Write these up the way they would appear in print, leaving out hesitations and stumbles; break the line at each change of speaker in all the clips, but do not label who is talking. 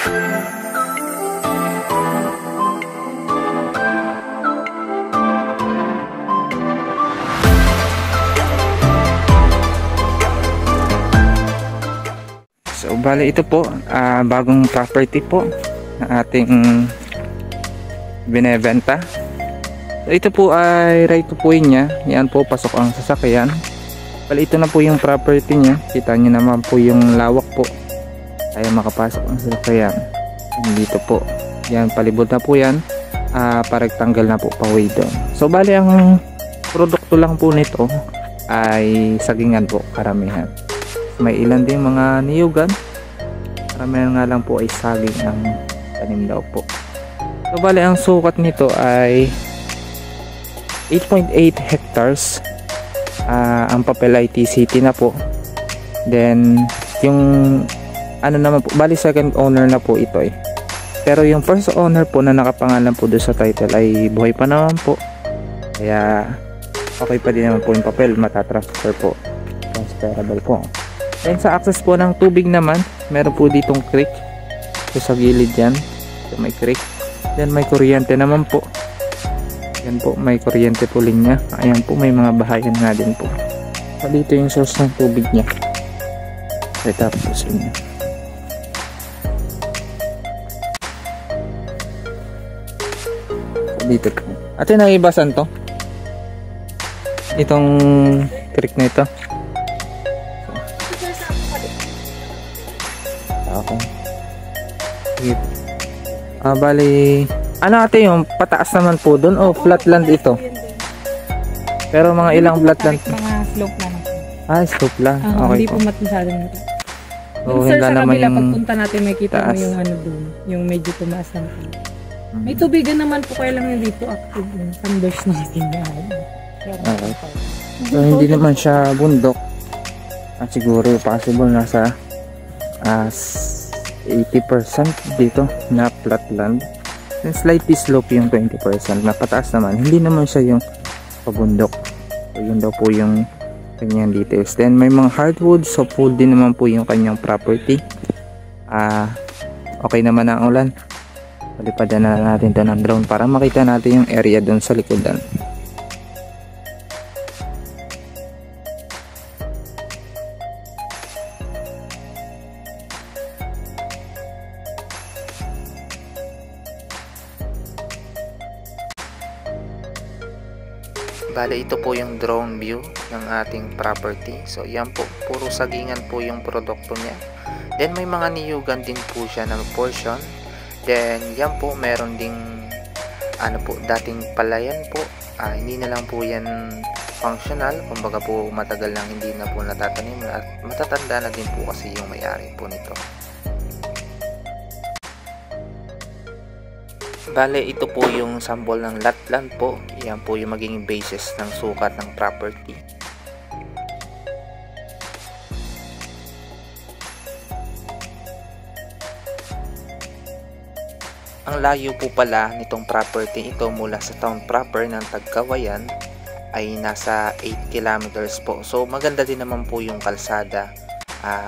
So bali ito po, bagong property po na ating binebenta. So ito po ay right to po niya. Yan po, pasok ang sasakyan. Bali ito na po yung property niya. Kita niyo naman po yung lawak po. Ay makapasok ang sasakyan. Dito po. Yan, palibot na po yan. Parectangle na po pa-way doon. So bali ang produkto lang po nito ay sagingan po, karamihan. May ilan din mga niyugan. Karamihan nga lang po ay saging ang tanim daw po. So bali ang sukat nito ay 8.8 hectares. Ang papel ay TCT na po. Then yung ano naman po, bali second owner na po ito eh. Pero yung first owner po na nakapangalan po doon sa title ay buhay pa naman po. Kaya okay pa din naman po yung papel, matatransfer po. Transferable po. Then sa access po ng tubig naman, meron po ditong creek. So sa gilid yan, so may creek. Then may kuryente naman po. Yan po, may kuryente po linya. Ayan po, may mga bahayan nga din po. So dito yung source ng tubig niya. Ito po sa inyo. So dito po. Ate, nakibasan to? Itong creek na ito. Okay. Sige. Bali, ano ate, yung pataas naman po doon o flatland ito? Pero mga ilang flatland?
Mga slope lang.
Slope lang. Okay
Hindi
po.
po masyadong.
So,
Sir, sa
naman
kabila,
yung
pagpunta natin, may kita
taas.
mo yung ano doon. Yung medyo tumaas lang. May tubigan naman po, kaya lang hindi po active yung sunburst natin.
Okay. So hindi naman siya bundok. Siguro possible nasa 80% dito na flatland. Then slightly slope yung 20%. Napataas naman. Hindi naman siya yung pabundok. So yun daw po yung kanyang details. Then may mga hardwood. So full din naman po yung kanyang property. Okay naman ang ulan. Palipadan na natin ito ng drone para makita natin yung area doon sa likodan. Bale, ito po yung drone view ng ating property. So yan po, puro sagingan po yung produkto niya. Then may mga niyugan din po siya na portion. Then yan po, meron ding ano po, dating palayan po. Hindi na lang po yan functional. Kumbaga po, matagal lang hindi na po natatanim at matatanda na din po kasi yung may-ari po nito. Bale, ito po yung sample ng lot land po. Yan po yung magiging basis ng sukat ng property. Ang layo po pala nitong property ito mula sa town proper ng Tagkawayan ay nasa 8 kilometers po. So maganda din naman po yung kalsada.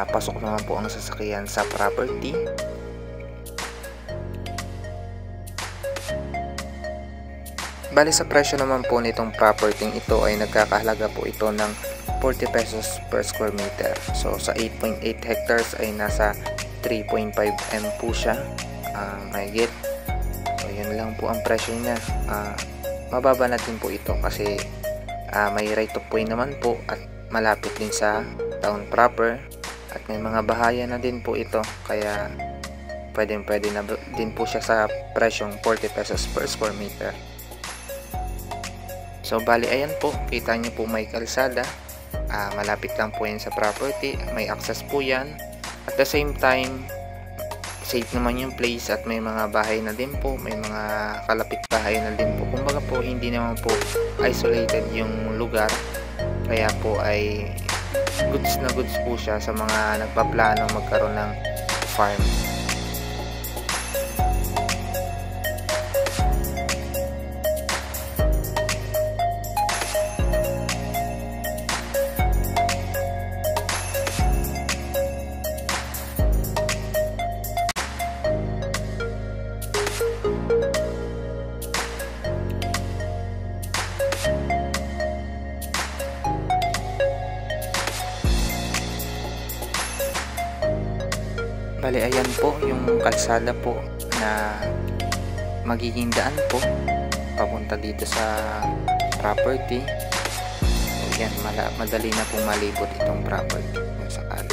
Pasok naman po ang sasakyan sa property. Bali sa presyo naman po nitong property ito ay nagkakahalaga po ito ng 40 pesos per square meter. So sa 8.8 hectares ay nasa 3.5 M po siya. Mahigit. So yun lang po ang presyo niya. Mababa natin po ito kasi may right of way naman po at malapit din sa town proper at may mga bahayan na din po ito, kaya pwede na din po siya sa presyong 40 pesos per square meter. So bali ayan po, kita nyo po may kalsada, malapit lang po yan sa property, may access po yan. At the same time, safe naman yung place at may mga bahay na din po, may mga kalapit bahay na din po. Kumbaga po hindi naman po isolated yung lugar, kaya po ay goods na goods po siya sa mga nagpaplanong magkaroon ng farm. Bali, ayan po yung kalsada po na magiging daan po papunta dito sa property. So yan, madali na pong malibot itong property kung sakali.